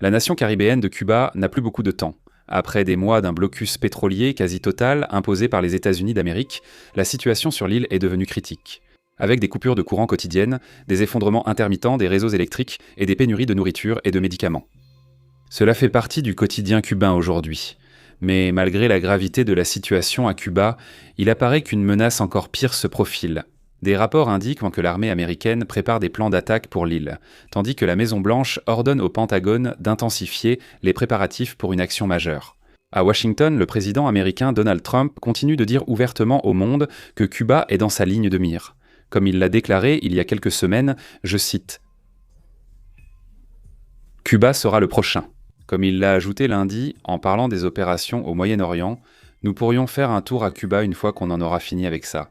La nation caribéenne de Cuba n'a plus beaucoup de temps. Après des mois d'un blocus pétrolier quasi total imposé par les États-Unis d'Amérique, la situation sur l'île est devenue critique. Avec des coupures de courant quotidiennes, des effondrements intermittents des réseaux électriques et des pénuries de nourriture et de médicaments. Cela fait partie du quotidien cubain aujourd'hui. Mais malgré la gravité de la situation à Cuba, il apparaît qu'une menace encore pire se profile. Des rapports indiquent que l'armée américaine prépare des plans d'attaque pour l'île, tandis que la Maison-Blanche ordonne au Pentagone d'intensifier les préparatifs pour une action majeure. À Washington, le président américain Donald Trump continue de dire ouvertement au monde que Cuba est dans sa ligne de mire. Comme il l'a déclaré il y a quelques semaines, je cite « Cuba sera le prochain ». Comme il l'a ajouté lundi en parlant des opérations au Moyen-Orient, nous pourrions faire un tour à Cuba une fois qu'on en aura fini avec ça.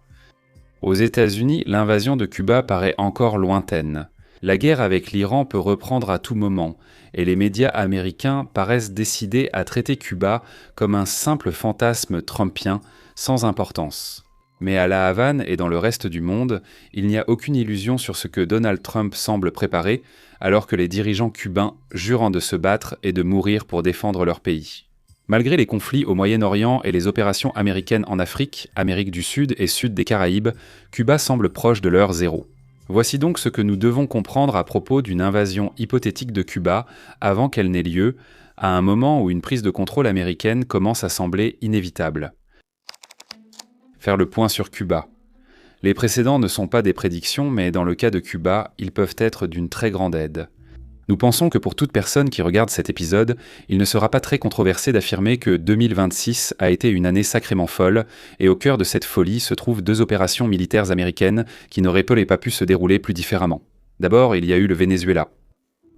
Aux États-Unis, l'invasion de Cuba paraît encore lointaine. La guerre avec l'Iran peut reprendre à tout moment, et les médias américains paraissent décidés à traiter Cuba comme un simple fantasme trumpien sans importance. Mais à La Havane et dans le reste du monde, il n'y a aucune illusion sur ce que Donald Trump semble préparer, alors que les dirigeants cubains jurent de se battre et de mourir pour défendre leur pays. Malgré les conflits au Moyen-Orient et les opérations américaines en Afrique, Amérique du Sud et Sud des Caraïbes, Cuba semble proche de l'heure zéro. Voici donc ce que nous devons comprendre à propos d'une invasion hypothétique de Cuba avant qu'elle n'ait lieu, à un moment où une prise de contrôle américaine commence à sembler inévitable. Faire le point sur Cuba. Les précédents ne sont pas des prédictions, mais dans le cas de Cuba, ils peuvent être d'une très grande aide. Nous pensons que pour toute personne qui regarde cet épisode, il ne sera pas très controversé d'affirmer que 2026 a été une année sacrément folle, et au cœur de cette folie se trouvent 2 opérations militaires américaines qui n'auraient pas pu se dérouler plus différemment. D'abord, il y a eu le Venezuela.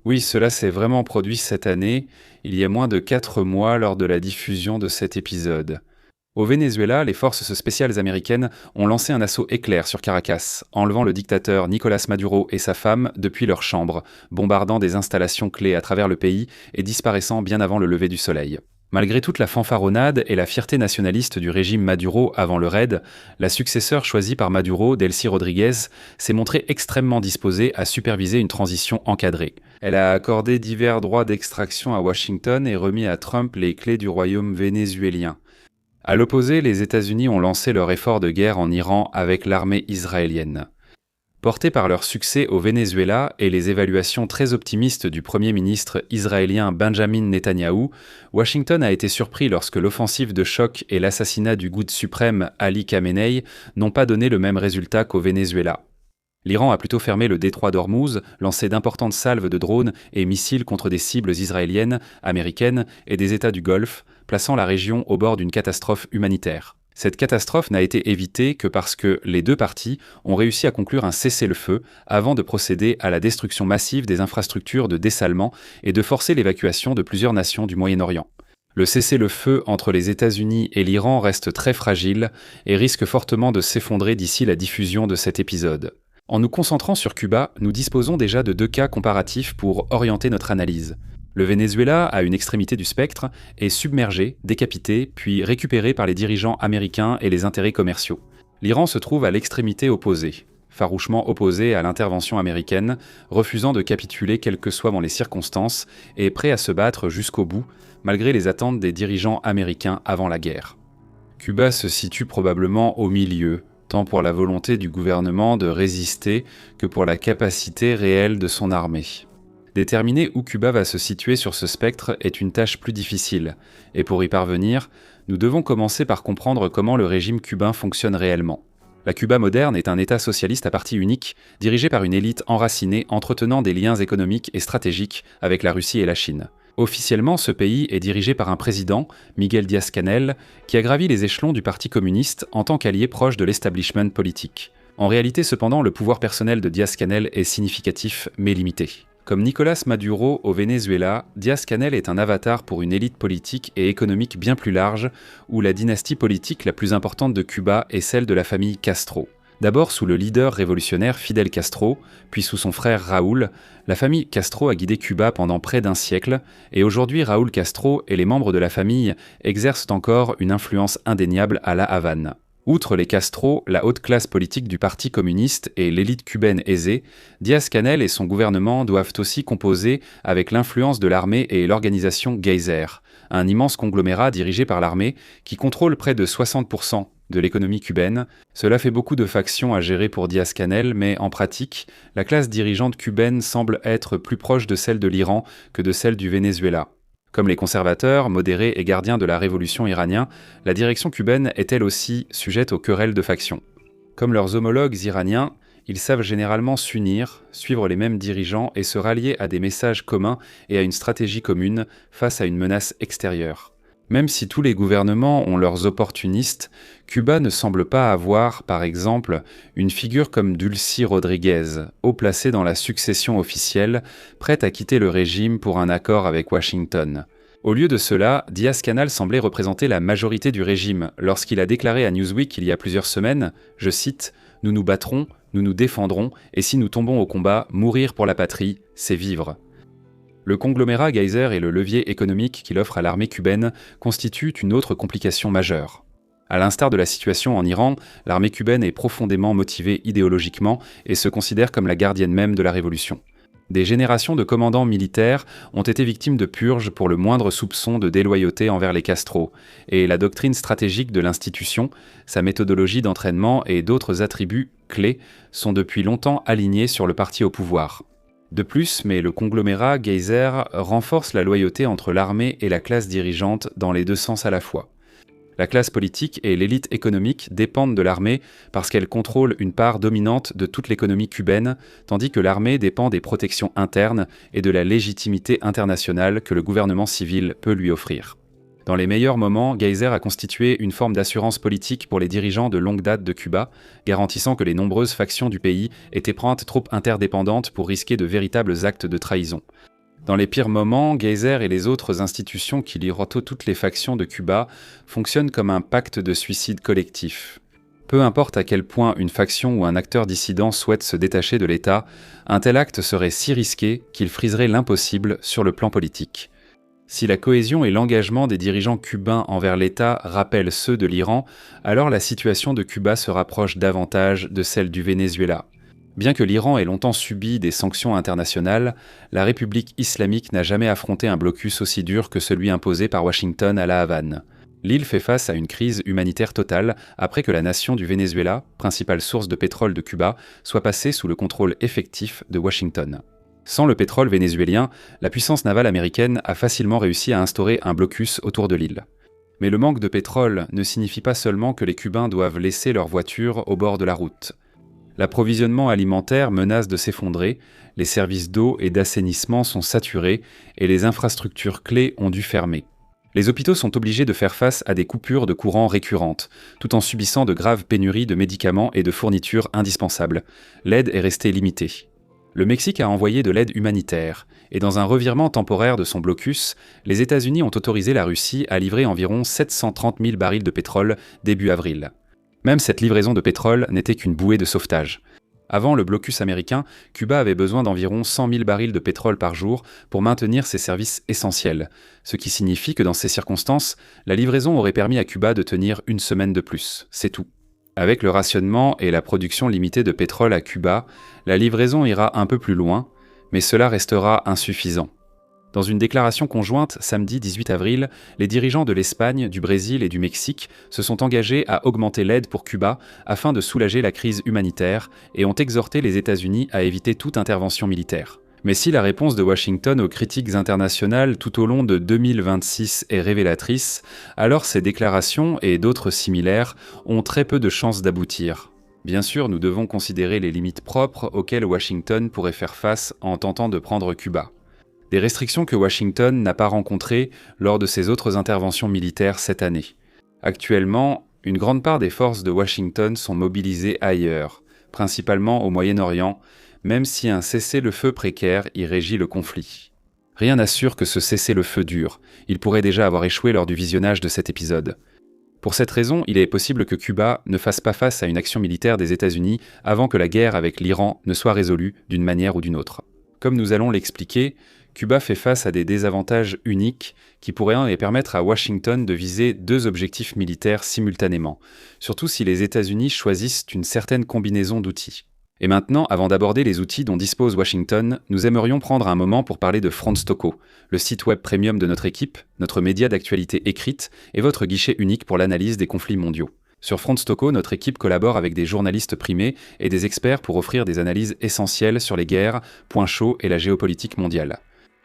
Oui, cela s'est vraiment produit cette année, il y a moins de 4 mois lors de la diffusion de cet épisode. Au Venezuela, les forces spéciales américaines ont lancé un assaut éclair sur Caracas, enlevant le dictateur Nicolás Maduro et sa femme depuis leur chambre, bombardant des installations clés à travers le pays et disparaissant bien avant le lever du soleil. Malgré toute la fanfaronnade et la fierté nationaliste du régime Maduro avant le raid, la successeur choisie par Maduro, Delcy Rodríguez, s'est montrée extrêmement disposée à superviser une transition encadrée. Elle a accordé divers droits d'extraction à Washington et remis à Trump les clés du royaume vénézuélien. À l'opposé, les États-Unis ont lancé leur effort de guerre en Iran avec l'armée israélienne. Portés par leur succès au Venezuela et les évaluations très optimistes du Premier ministre israélien Benjamin Netanyahou, Washington a été surpris lorsque l'offensive de choc et l'assassinat du Goud suprême Ali Khamenei n'ont pas donné le même résultat qu'au Venezuela. L'Iran a plutôt fermé le détroit d'Ormuz, lancé d'importantes salves de drones et missiles contre des cibles israéliennes, américaines et des États du Golfe, plaçant la région au bord d'une catastrophe humanitaire. Cette catastrophe n'a été évitée que parce que les 2 parties ont réussi à conclure un cessez-le-feu avant de procéder à la destruction massive des infrastructures de dessalement et de forcer l'évacuation de plusieurs nations du Moyen-Orient. Le cessez-le-feu entre les États-Unis et l'Iran reste très fragile et risque fortement de s'effondrer d'ici la diffusion de cet épisode. En nous concentrant sur Cuba, nous disposons déjà de 2 cas comparatifs pour orienter notre analyse. Le Venezuela, à une extrémité du spectre, est submergé, décapité, puis récupéré par les dirigeants américains et les intérêts commerciaux. L'Iran se trouve à l'extrémité opposée, farouchement opposé à l'intervention américaine, refusant de capituler quelles que soient les circonstances et prêt à se battre jusqu'au bout, malgré les attentes des dirigeants américains avant la guerre. Cuba se situe probablement au milieu, tant pour la volonté du gouvernement de résister que pour la capacité réelle de son armée. Déterminer où Cuba va se situer sur ce spectre est une tâche plus difficile, et pour y parvenir, nous devons commencer par comprendre comment le régime cubain fonctionne réellement. La Cuba moderne est un État socialiste à parti unique, dirigé par une élite enracinée entretenant des liens économiques et stratégiques avec la Russie et la Chine. Officiellement, ce pays est dirigé par un président, Miguel Díaz-Canel, qui a gravi les échelons du Parti communiste en tant qu'allié proche de l'establishment politique. En réalité, cependant, le pouvoir personnel de Díaz-Canel est significatif mais limité. Comme Nicolás Maduro au Venezuela, Díaz-Canel est un avatar pour une élite politique et économique bien plus large, où la dynastie politique la plus importante de Cuba est celle de la famille Castro. D'abord sous le leader révolutionnaire Fidel Castro, puis sous son frère Raúl, la famille Castro a guidé Cuba pendant près d'1 siècle, et aujourd'hui Raúl Castro et les membres de la famille exercent encore une influence indéniable à La Havane. Outre les Castro, la haute classe politique du Parti communiste et l'élite cubaine aisée, Díaz-Canel et son gouvernement doivent aussi composer avec l'influence de l'armée et l'organisation Geyser, un immense conglomérat dirigé par l'armée qui contrôle près de 60% de l'économie cubaine. Cela fait beaucoup de factions à gérer pour Díaz-Canel, mais en pratique, la classe dirigeante cubaine semble être plus proche de celle de l'Iran que de celle du Venezuela. Comme les conservateurs, modérés et gardiens de la révolution iranien, la direction cubaine est elle aussi sujette aux querelles de factions. Comme leurs homologues iraniens, ils savent généralement s'unir, suivre les mêmes dirigeants et se rallier à des messages communs et à une stratégie commune face à une menace extérieure. Même si tous les gouvernements ont leurs opportunistes, Cuba ne semble pas avoir, par exemple, une figure comme Dulcy Rodriguez, haut placée dans la succession officielle, prête à quitter le régime pour un accord avec Washington. Au lieu de cela, Díaz-Canel semblait représenter la majorité du régime lorsqu'il a déclaré à Newsweek il y a plusieurs semaines, je cite, « Nous nous battrons, nous nous défendrons, et si nous tombons au combat, mourir pour la patrie, c'est vivre ». Le conglomérat Geyser et le levier économique qu'il offre à l'armée cubaine constituent une autre complication majeure. À l'instar de la situation en Iran, l'armée cubaine est profondément motivée idéologiquement et se considère comme la gardienne même de la révolution. Des générations de commandants militaires ont été victimes de purges pour le moindre soupçon de déloyauté envers les Castro, et la doctrine stratégique de l'institution, sa méthodologie d'entraînement et d'autres attributs clés sont depuis longtemps alignés sur le parti au pouvoir. De plus, mais le conglomérat Geyser renforce la loyauté entre l'armée et la classe dirigeante dans les deux sens à la fois. La classe politique et l'élite économique dépendent de l'armée parce qu'elle contrôle une part dominante de toute l'économie cubaine, tandis que l'armée dépend des protections internes et de la légitimité internationale que le gouvernement civil peut lui offrir. Dans les meilleurs moments, Geyser a constitué une forme d'assurance politique pour les dirigeants de longue date de Cuba, garantissant que les nombreuses factions du pays étaient pointes trop interdépendantes pour risquer de véritables actes de trahison. Dans les pires moments, Geyser et les autres institutions qui lirotent toutes les factions de Cuba fonctionnent comme un pacte de suicide collectif. Peu importe à quel point une faction ou un acteur dissident souhaite se détacher de l'État, un tel acte serait si risqué qu'il friserait l'impossible sur le plan politique. Si la cohésion et l'engagement des dirigeants cubains envers l'État rappellent ceux de l'Iran, alors la situation de Cuba se rapproche davantage de celle du Venezuela. Bien que l'Iran ait longtemps subi des sanctions internationales, la République islamique n'a jamais affronté un blocus aussi dur que celui imposé par Washington à La Havane. L'île fait face à une crise humanitaire totale après que la nation du Venezuela, principale source de pétrole de Cuba, soit passée sous le contrôle effectif de Washington. Sans le pétrole vénézuélien, la puissance navale américaine a facilement réussi à instaurer un blocus autour de l'île. Mais le manque de pétrole ne signifie pas seulement que les Cubains doivent laisser leurs voitures au bord de la route. L'approvisionnement alimentaire menace de s'effondrer, les services d'eau et d'assainissement sont saturés et les infrastructures clés ont dû fermer. Les hôpitaux sont obligés de faire face à des coupures de courant récurrentes, tout en subissant de graves pénuries de médicaments et de fournitures indispensables. L'aide est restée limitée. Le Mexique a envoyé de l'aide humanitaire, et dans un revirement temporaire de son blocus, les États-Unis ont autorisé la Russie à livrer environ 730 000 barils de pétrole début avril. Même cette livraison de pétrole n'était qu'une bouée de sauvetage. Avant le blocus américain, Cuba avait besoin d'environ 100 000 barils de pétrole par jour pour maintenir ses services essentiels, ce qui signifie que dans ces circonstances, la livraison aurait permis à Cuba de tenir une semaine de plus, c'est tout. Avec le rationnement et la production limitée de pétrole à Cuba, la livraison ira un peu plus loin, mais cela restera insuffisant. Dans une déclaration conjointe samedi 18 avril, les dirigeants de l'Espagne, du Brésil et du Mexique se sont engagés à augmenter l'aide pour Cuba afin de soulager la crise humanitaire et ont exhorté les États-Unis à éviter toute intervention militaire. Mais si la réponse de Washington aux critiques internationales tout au long de 2026 est révélatrice, alors ces déclarations et d'autres similaires ont très peu de chances d'aboutir. Bien sûr, nous devons considérer les limites propres auxquelles Washington pourrait faire face en tentant de prendre Cuba. Des restrictions que Washington n'a pas rencontrées lors de ses autres interventions militaires cette année. Actuellement, une grande part des forces de Washington sont mobilisées ailleurs, principalement au Moyen-Orient, même si un cessez-le-feu précaire y régit le conflit. Rien n'assure que ce cessez-le-feu dure. Il pourrait déjà avoir échoué lors du visionnage de cet épisode. Pour cette raison, il est possible que Cuba ne fasse pas face à une action militaire des États-Unis avant que la guerre avec l'Iran ne soit résolue d'une manière ou d'une autre. Comme nous allons l'expliquer, Cuba fait face à des désavantages uniques qui pourraient permettre à Washington de viser 2 objectifs militaires simultanément, surtout si les États-Unis choisissent une certaine combinaison d'outils. Et maintenant, avant d'aborder les outils dont dispose Washington, nous aimerions prendre un moment pour parler de Frontstoco, le site web premium de notre équipe, notre média d'actualité écrite et votre guichet unique pour l'analyse des conflits mondiaux. Sur Frontstoco, notre équipe collabore avec des journalistes primés et des experts pour offrir des analyses essentielles sur les guerres, points chauds et la géopolitique mondiale.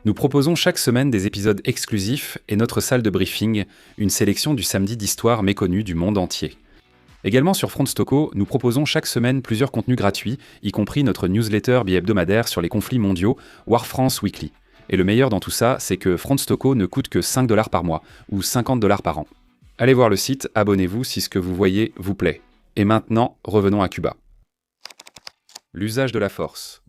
Nous proposons chaque semaine des épisodes exclusifs et notre salle de briefing, une sélection du samedi d'histoire méconnue du monde entier. Également sur Frontstoco, nous proposons chaque semaine plusieurs contenus gratuits, y compris notre newsletter bi-hebdomadaire sur les conflits mondiaux, War France Weekly. Et le meilleur dans tout ça, c'est que Frontstoco ne coûte que 5 $ par mois, ou 50 $ par an. Allez voir le site, abonnez-vous si ce que vous voyez vous plaît. Et maintenant, revenons à Cuba. L'usage de la force.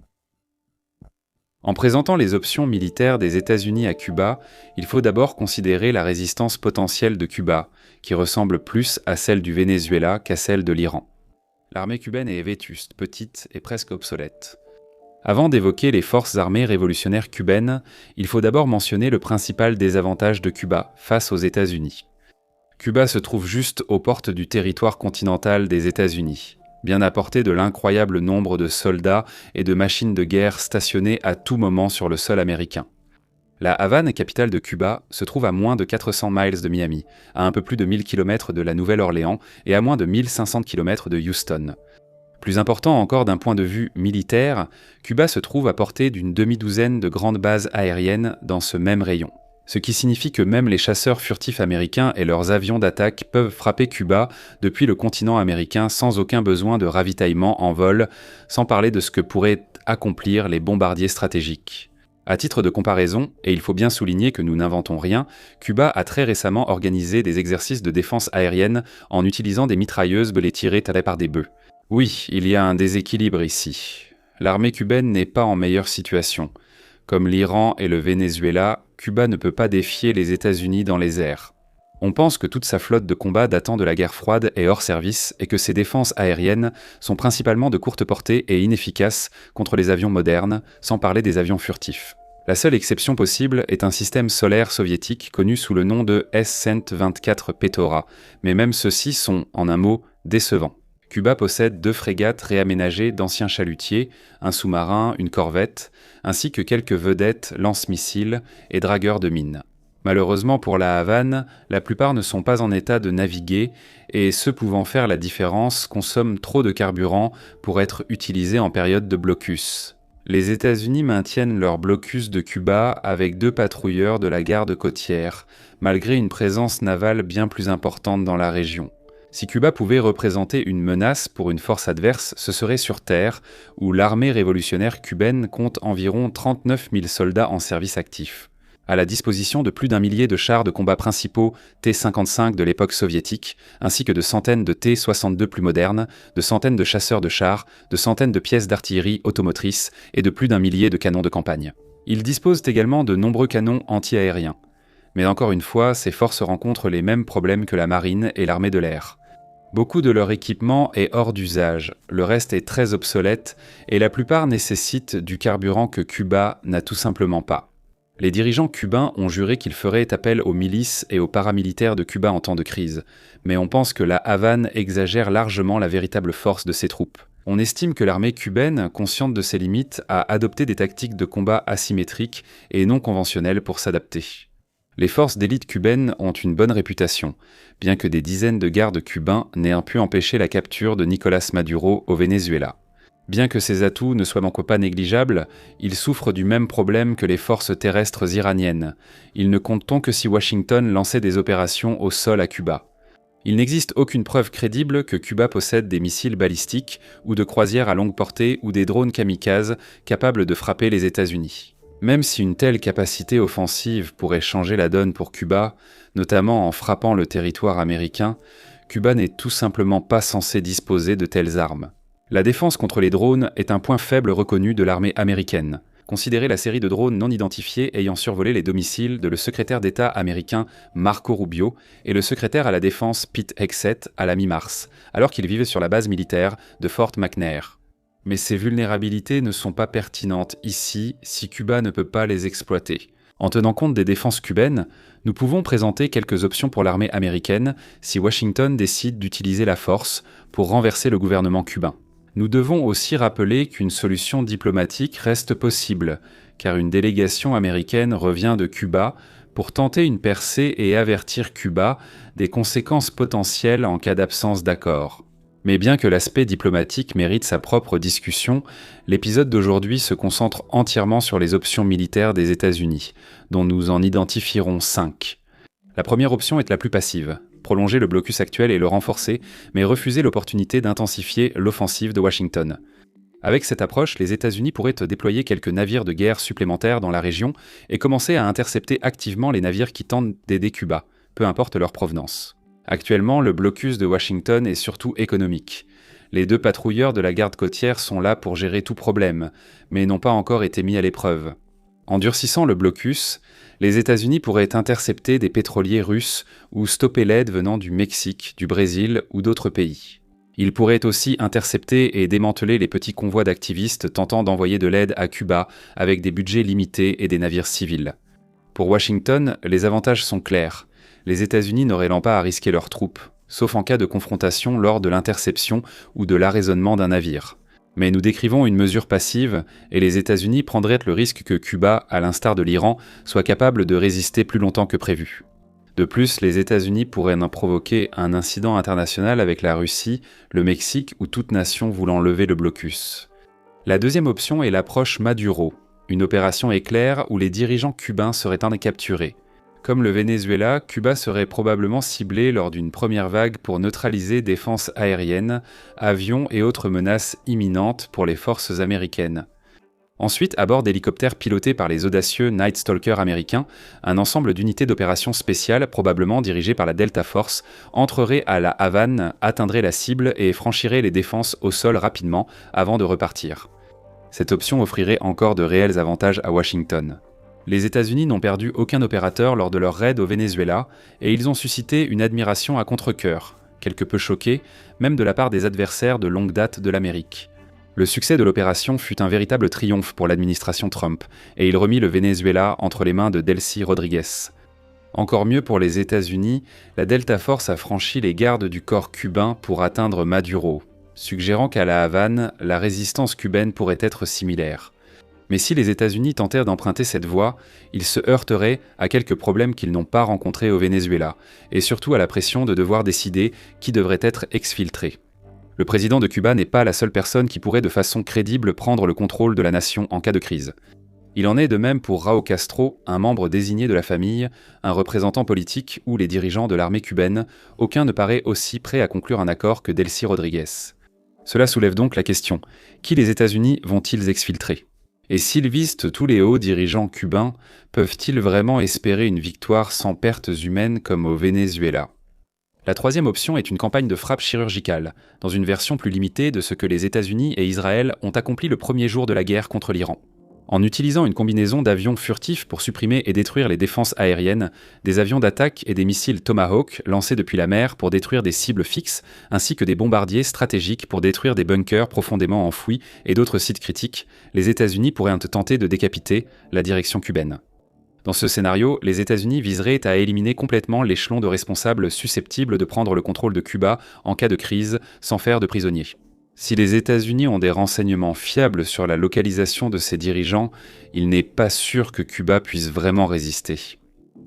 En présentant les options militaires des États-Unis à Cuba, il faut d'abord considérer la résistance potentielle de Cuba, qui ressemble plus à celle du Venezuela qu'à celle de l'Iran. L'armée cubaine est vétuste, petite et presque obsolète. Avant d'évoquer les forces armées révolutionnaires cubaines, il faut d'abord mentionner le principal désavantage de Cuba face aux États-Unis. Cuba se trouve juste aux portes du territoire continental des États-Unis, bien à portée de l'incroyable nombre de soldats et de machines de guerre stationnés à tout moment sur le sol américain. La Havane, capitale de Cuba, se trouve à moins de 400 miles de Miami, à un peu plus de 1000 km de la Nouvelle-Orléans et à moins de 1500 km de Houston. Plus important encore d'un point de vue militaire, Cuba se trouve à portée d'une demi-douzaine de grandes bases aériennes dans ce même rayon. Ce qui signifie que même les chasseurs furtifs américains et leurs avions d'attaque peuvent frapper Cuba depuis le continent américain sans aucun besoin de ravitaillement en vol, sans parler de ce que pourraient accomplir les bombardiers stratégiques. À titre de comparaison, et il faut bien souligner que nous n'inventons rien, Cuba a très récemment organisé des exercices de défense aérienne en utilisant des mitrailleuses belées tirées tirées par des bœufs. Oui, il y a un déséquilibre ici. L'armée cubaine n'est pas en meilleure situation. Comme l'Iran et le Venezuela, Cuba ne peut pas défier les États-Unis dans les airs. On pense que toute sa flotte de combat datant de la guerre froide est hors service et que ses défenses aériennes sont principalement de courte portée et inefficaces contre les avions modernes, sans parler des avions furtifs. La seule exception possible est un système solaire soviétique connu sous le nom de S-124 Petora, mais même ceux-ci sont, en un mot, décevants. Cuba possède 2 frégates réaménagées d'anciens chalutiers, un sous-marin, une corvette, ainsi que quelques vedettes lance-missiles et dragueurs de mines. Malheureusement pour la Havane, la plupart ne sont pas en état de naviguer et ceux pouvant faire la différence consomment trop de carburant pour être utilisés en période de blocus. Les États-Unis maintiennent leur blocus de Cuba avec 2 patrouilleurs de la garde côtière, malgré une présence navale bien plus importante dans la région. Si Cuba pouvait représenter une menace pour une force adverse, ce serait sur terre, où l'armée révolutionnaire cubaine compte environ 39 000 soldats en service actif. À la disposition de plus d'1 millier de chars de combat principaux T-55 de l'époque soviétique, ainsi que de centaines de T-62 plus modernes, de centaines de chasseurs de chars, de centaines de pièces d'artillerie automotrice et de plus d'1 millier de canons de campagne. Ils disposent également de nombreux canons anti-aériens. Mais encore une fois, ces forces rencontrent les mêmes problèmes que la marine et l'armée de l'air. Beaucoup de leur équipement est hors d'usage, le reste est très obsolète et la plupart nécessitent du carburant que Cuba n'a tout simplement pas. Les dirigeants cubains ont juré qu'ils feraient appel aux milices et aux paramilitaires de Cuba en temps de crise, mais on pense que la Havane exagère largement la véritable force de ses troupes. On estime que l'armée cubaine, consciente de ses limites, a adopté des tactiques de combat asymétriques et non conventionnelles pour s'adapter. Les forces d'élite cubaines ont une bonne réputation, bien que des dizaines de gardes cubains n'aient pu empêcher la capture de Nicolás Maduro au Venezuela. Bien que ces atouts ne soient donc pas négligeables, ils souffrent du même problème que les forces terrestres iraniennes. Ils ne comptent que si Washington lançait des opérations au sol à Cuba. Il n'existe aucune preuve crédible que Cuba possède des missiles balistiques ou de croisières à longue portée ou des drones kamikazes capables de frapper les États-Unis. Même si une telle capacité offensive pourrait changer la donne pour Cuba, notamment en frappant le territoire américain, Cuba n'est tout simplement pas censé disposer de telles armes. La défense contre les drones est un point faible reconnu de l'armée américaine. Considérez la série de drones non identifiés ayant survolé les domiciles de le secrétaire d'État américain Marco Rubio et le secrétaire à la défense Pete Hegseth à la mi-mars, alors qu'ils vivaient sur la base militaire de Fort McNair. Mais ces vulnérabilités ne sont pas pertinentes ici si Cuba ne peut pas les exploiter. En tenant compte des défenses cubaines, nous pouvons présenter quelques options pour l'armée américaine si Washington décide d'utiliser la force pour renverser le gouvernement cubain. Nous devons aussi rappeler qu'une solution diplomatique reste possible, car une délégation américaine revient de Cuba pour tenter une percée et avertir Cuba des conséquences potentielles en cas d'absence d'accord. Mais bien que l'aspect diplomatique mérite sa propre discussion, l'épisode d'aujourd'hui se concentre entièrement sur les options militaires des États-Unis, dont nous en identifierons 5. La première option est la plus passive, prolonger le blocus actuel et le renforcer, mais refuser l'opportunité d'intensifier l'offensive de Washington. Avec cette approche, les États-Unis pourraient déployer quelques navires de guerre supplémentaires dans la région et commencer à intercepter activement les navires qui tentent d'aider Cuba, peu importe leur provenance. Actuellement, le blocus de Washington est surtout économique. Les 2 patrouilleurs de la garde côtière sont là pour gérer tout problème, mais n'ont pas encore été mis à l'épreuve. En durcissant le blocus, les États-Unis pourraient intercepter des pétroliers russes ou stopper l'aide venant du Mexique, du Brésil ou d'autres pays. Ils pourraient aussi intercepter et démanteler les petits convois d'activistes tentant d'envoyer de l'aide à Cuba avec des budgets limités et des navires civils. Pour Washington, les avantages sont clairs. Les États-Unis n'auraient pas à risquer leurs troupes, sauf en cas de confrontation lors de l'interception ou de l'arraisonnement d'un navire. Mais nous décrivons une mesure passive, et les États-Unis prendraient le risque que Cuba, à l'instar de l'Iran, soit capable de résister plus longtemps que prévu. De plus, les États-Unis pourraient en provoquer un incident international avec la Russie, le Mexique ou toute nation voulant lever le blocus. La deuxième option est l'approche Maduro, une opération éclair où les dirigeants cubains seraient capturés. Comme le Venezuela, Cuba serait probablement ciblé lors d'une première vague pour neutraliser défenses aériennes, avions et autres menaces imminentes pour les forces américaines. Ensuite, à bord d'hélicoptères pilotés par les audacieux Night Stalker américains, un ensemble d'unités d'opérations spéciales, probablement dirigées par la Delta Force, entrerait à la Havane, atteindrait la cible et franchirait les défenses au sol rapidement avant de repartir. Cette option offrirait encore de réels avantages à Washington. Les États-Unis n'ont perdu aucun opérateur lors de leur raid au Venezuela, et ils ont suscité une admiration à contre-cœur, quelque peu choquée, même de la part des adversaires de longue date de l'Amérique. Le succès de l'opération fut un véritable triomphe pour l'administration Trump, et il remit le Venezuela entre les mains de Delcy Rodriguez. Encore mieux pour les États-Unis, la Delta Force a franchi les gardes du corps cubain pour atteindre Maduro, suggérant qu'à la Havane, la résistance cubaine pourrait être similaire. Mais si les États-Unis tentèrent d'emprunter cette voie, ils se heurteraient à quelques problèmes qu'ils n'ont pas rencontrés au Venezuela, et surtout à la pression de devoir décider qui devrait être exfiltré. Le président de Cuba n'est pas la seule personne qui pourrait de façon crédible prendre le contrôle de la nation en cas de crise. Il en est de même pour Raúl Castro, un membre désigné de la famille, un représentant politique ou les dirigeants de l'armée cubaine, aucun ne paraît aussi prêt à conclure un accord que Delcy Rodriguez. Cela soulève donc la question, qui les États-Unis vont-ils exfiltrer ? Et s'ils visent tous les hauts dirigeants cubains, peuvent-ils vraiment espérer une victoire sans pertes humaines comme au Venezuela ? La troisième option est une campagne de frappe chirurgicale, dans une version plus limitée de ce que les États-Unis et Israël ont accompli le premier jour de la guerre contre l'Iran. En utilisant une combinaison d'avions furtifs pour supprimer et détruire les défenses aériennes, des avions d'attaque et des missiles Tomahawk lancés depuis la mer pour détruire des cibles fixes, ainsi que des bombardiers stratégiques pour détruire des bunkers profondément enfouis et d'autres sites critiques, les États-Unis pourraient tenter de décapiter la direction cubaine. Dans ce scénario, les États-Unis viseraient à éliminer complètement l'échelon de responsables susceptibles de prendre le contrôle de Cuba en cas de crise sans faire de prisonniers. Si les États-Unis ont des renseignements fiables sur la localisation de ces dirigeants, il n'est pas sûr que Cuba puisse vraiment résister.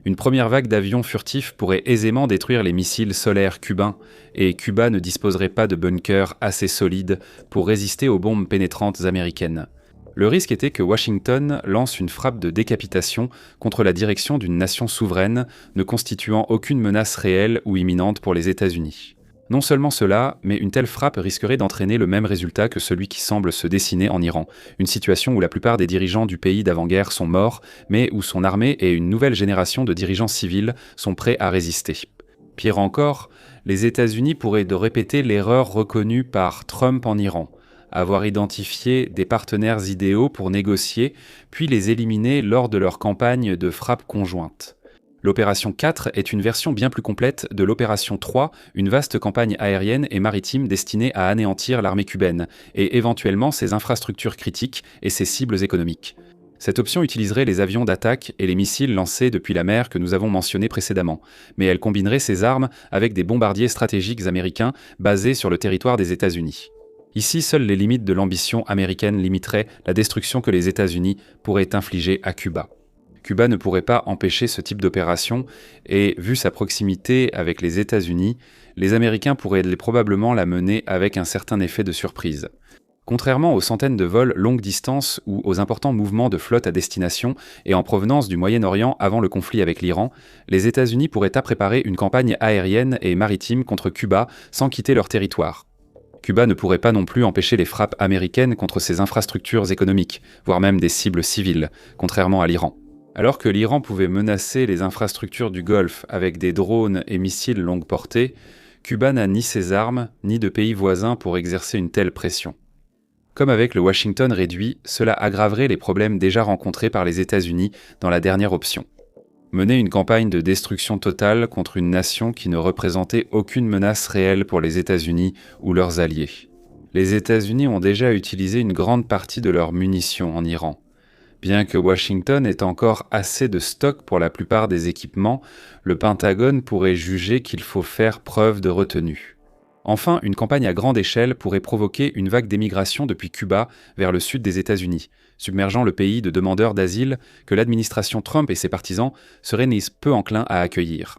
Une première vague d'avions furtifs pourrait aisément détruire les missiles solaires cubains, et Cuba ne disposerait pas de bunkers assez solides pour résister aux bombes pénétrantes américaines. Le risque était que Washington lance une frappe de décapitation contre la direction d'une nation souveraine ne constituant aucune menace réelle ou imminente pour les États-Unis. Non seulement cela, mais une telle frappe risquerait d'entraîner le même résultat que celui qui semble se dessiner en Iran, une situation où la plupart des dirigeants du pays d'avant-guerre sont morts, mais où son armée et une nouvelle génération de dirigeants civils sont prêts à résister. Pire encore, les États-Unis pourraient répéter l'erreur reconnue par Trump en Iran, avoir identifié des partenaires idéaux pour négocier, puis les éliminer lors de leur campagne de frappe conjointe. L'opération 4 est une version bien plus complète de l'opération 3, une vaste campagne aérienne et maritime destinée à anéantir l'armée cubaine, et éventuellement ses infrastructures critiques et ses cibles économiques. Cette option utiliserait les avions d'attaque et les missiles lancés depuis la mer que nous avons mentionnés précédemment, mais elle combinerait ces armes avec des bombardiers stratégiques américains basés sur le territoire des États-Unis. Ici, seules les limites de l'ambition américaine limiteraient la destruction que les États-Unis pourraient infliger à Cuba. Cuba ne pourrait pas empêcher ce type d'opération et, vu sa proximité avec les États-Unis, les Américains pourraient probablement la mener avec un certain effet de surprise. Contrairement aux centaines de vols longue distance ou aux importants mouvements de flotte à destination et en provenance du Moyen-Orient avant le conflit avec l'Iran, les États-Unis pourraient préparer une campagne aérienne et maritime contre Cuba sans quitter leur territoire. Cuba ne pourrait pas non plus empêcher les frappes américaines contre ses infrastructures économiques, voire même des cibles civiles, contrairement à l'Iran. Alors que l'Iran pouvait menacer les infrastructures du Golfe avec des drones et missiles longue portée, Cuba n'a ni ses armes, ni de pays voisins pour exercer une telle pression. Comme avec le Washington réduit, cela aggraverait les problèmes déjà rencontrés par les États-Unis dans la dernière option. Mener une campagne de destruction totale contre une nation qui ne représentait aucune menace réelle pour les États-Unis ou leurs alliés. Les États-Unis ont déjà utilisé une grande partie de leurs munitions en Iran. Bien que Washington ait encore assez de stock pour la plupart des équipements, le Pentagone pourrait juger qu'il faut faire preuve de retenue. Enfin, une campagne à grande échelle pourrait provoquer une vague d'émigration depuis Cuba vers le sud des États-Unis, submergeant le pays de demandeurs d'asile que l'administration Trump et ses partisans seraient peu enclins à accueillir.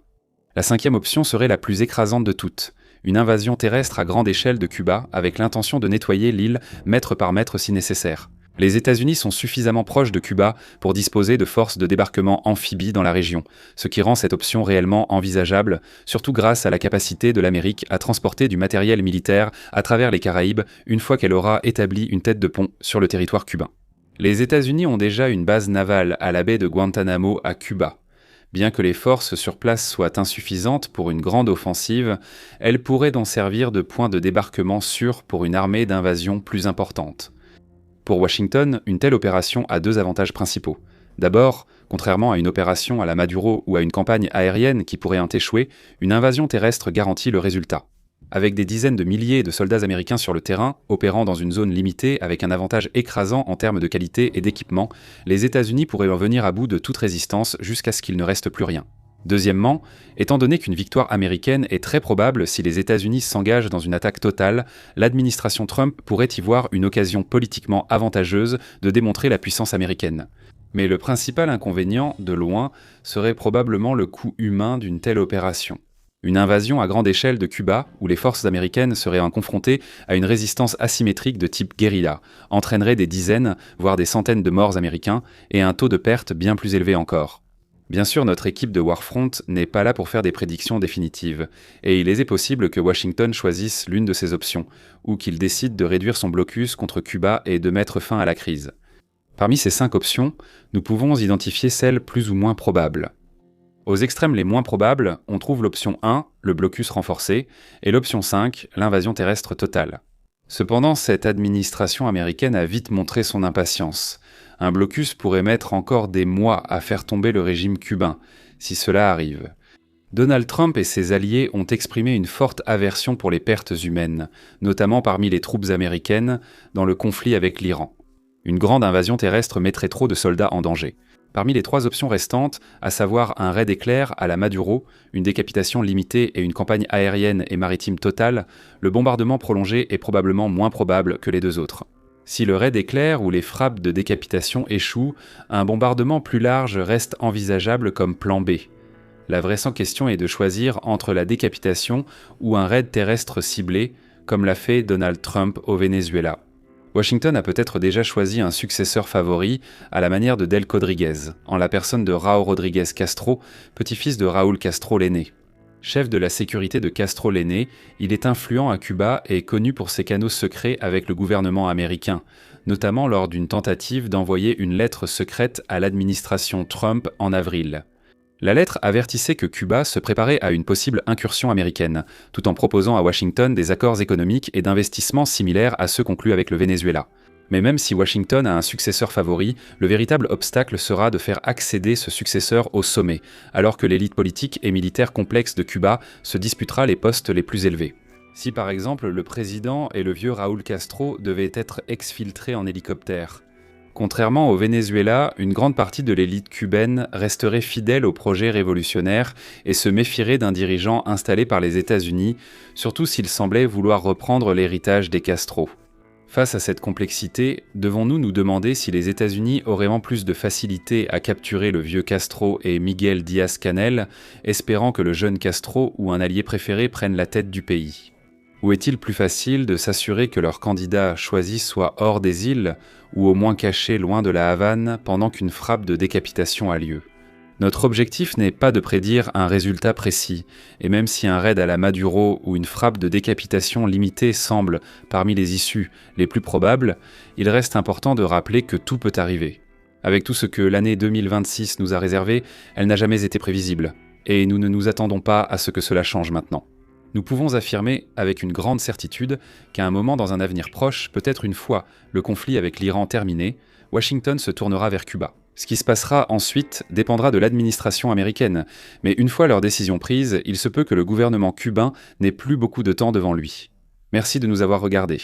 La cinquième option serait la plus écrasante de toutes, une invasion terrestre à grande échelle de Cuba avec l'intention de nettoyer l'île mètre par mètre si nécessaire. Les États-Unis sont suffisamment proches de Cuba pour disposer de forces de débarquement amphibies dans la région, ce qui rend cette option réellement envisageable, surtout grâce à la capacité de l'Amérique à transporter du matériel militaire à travers les Caraïbes une fois qu'elle aura établi une tête de pont sur le territoire cubain. Les États-Unis ont déjà une base navale à la baie de Guantanamo à Cuba. Bien que les forces sur place soient insuffisantes pour une grande offensive, elles pourraient donc servir de point de débarquement sûr pour une armée d'invasion plus importante. Pour Washington, une telle opération a deux avantages principaux. D'abord, contrairement à une opération à la Maduro ou à une campagne aérienne qui pourrait échouer, une invasion terrestre garantit le résultat. Avec des dizaines de milliers de soldats américains sur le terrain, opérant dans une zone limitée avec un avantage écrasant en termes de qualité et d'équipement, les États-Unis pourraient venir à bout de toute résistance jusqu'à ce qu'il ne reste plus rien. Deuxièmement, étant donné qu'une victoire américaine est très probable si les États-Unis s'engagent dans une attaque totale, l'administration Trump pourrait y voir une occasion politiquement avantageuse de démontrer la puissance américaine. Mais le principal inconvénient, de loin, serait probablement le coût humain d'une telle opération. Une invasion à grande échelle de Cuba, où les forces américaines seraient confrontées à une résistance asymétrique de type guérilla, entraînerait des dizaines, voire des centaines de morts américains et un taux de perte bien plus élevé encore. Bien sûr, notre équipe de Warfront n'est pas là pour faire des prédictions définitives, et il est possible que Washington choisisse l'une de ces options, ou qu'il décide de réduire son blocus contre Cuba et de mettre fin à la crise. Parmi ces 5 options, nous pouvons identifier celles plus ou moins probables. Aux extrêmes les moins probables, on trouve l'option 1, le blocus renforcé, et l'option 5, l'invasion terrestre totale. Cependant, cette administration américaine a vite montré son impatience. Un blocus pourrait mettre encore des mois à faire tomber le régime cubain, si cela arrive. Donald Trump et ses alliés ont exprimé une forte aversion pour les pertes humaines, notamment parmi les troupes américaines, dans le conflit avec l'Iran. Une grande invasion terrestre mettrait trop de soldats en danger. Parmi les 3 options restantes, à savoir un raid éclair à la Maduro, une décapitation limitée et une campagne aérienne et maritime totale, le bombardement prolongé est probablement moins probable que les 2 autres. Si le raid éclair ou les frappes de décapitation échouent, un bombardement plus large reste envisageable comme plan B. La vraie question est de choisir entre la décapitation ou un raid terrestre ciblé, comme l'a fait Donald Trump au Venezuela. Washington a peut-être déjà choisi un successeur favori à la manière de Delcy Rodriguez, en la personne de Raúl Rodríguez Castro, petit-fils de Raúl Castro l'aîné. Chef de la sécurité de Castro l'aîné, il est influent à Cuba et connu pour ses canaux secrets avec le gouvernement américain, notamment lors d'une tentative d'envoyer une lettre secrète à l'administration Trump en avril. La lettre avertissait que Cuba se préparait à une possible incursion américaine, tout en proposant à Washington des accords économiques et d'investissement similaires à ceux conclus avec le Venezuela. Mais même si Washington a un successeur favori, le véritable obstacle sera de faire accéder ce successeur au sommet, alors que l'élite politique et militaire complexe de Cuba se disputera les postes les plus élevés. Si par exemple le président et le vieux Raúl Castro devaient être exfiltrés en hélicoptère. Contrairement au Venezuela, une grande partie de l'élite cubaine resterait fidèle au projet révolutionnaire et se méfierait d'un dirigeant installé par les États-Unis, surtout s'il semblait vouloir reprendre l'héritage des Castro. Face à cette complexité, devons-nous nous demander si les États-Unis auraient en plus de facilité à capturer le vieux Castro et Miguel Díaz-Canel, espérant que le jeune Castro ou un allié préféré prenne la tête du pays? Ou est-il plus facile de s'assurer que leur candidat choisi soit hors des îles, ou au moins caché loin de la Havane pendant qu'une frappe de décapitation a lieu? Notre objectif n'est pas de prédire un résultat précis, et même si un raid à la Maduro ou une frappe de décapitation limitée semble, parmi les issues, les plus probables, il reste important de rappeler que tout peut arriver. Avec tout ce que l'année 2026 nous a réservé, elle n'a jamais été prévisible, et nous ne nous attendons pas à ce que cela change maintenant. Nous pouvons affirmer avec une grande certitude qu'à un moment dans un avenir proche, peut-être une fois le conflit avec l'Iran terminé, Washington se tournera vers Cuba. Ce qui se passera ensuite dépendra de l'administration américaine, mais une fois leur décision prise, il se peut que le gouvernement cubain n'ait plus beaucoup de temps devant lui. Merci de nous avoir regardés.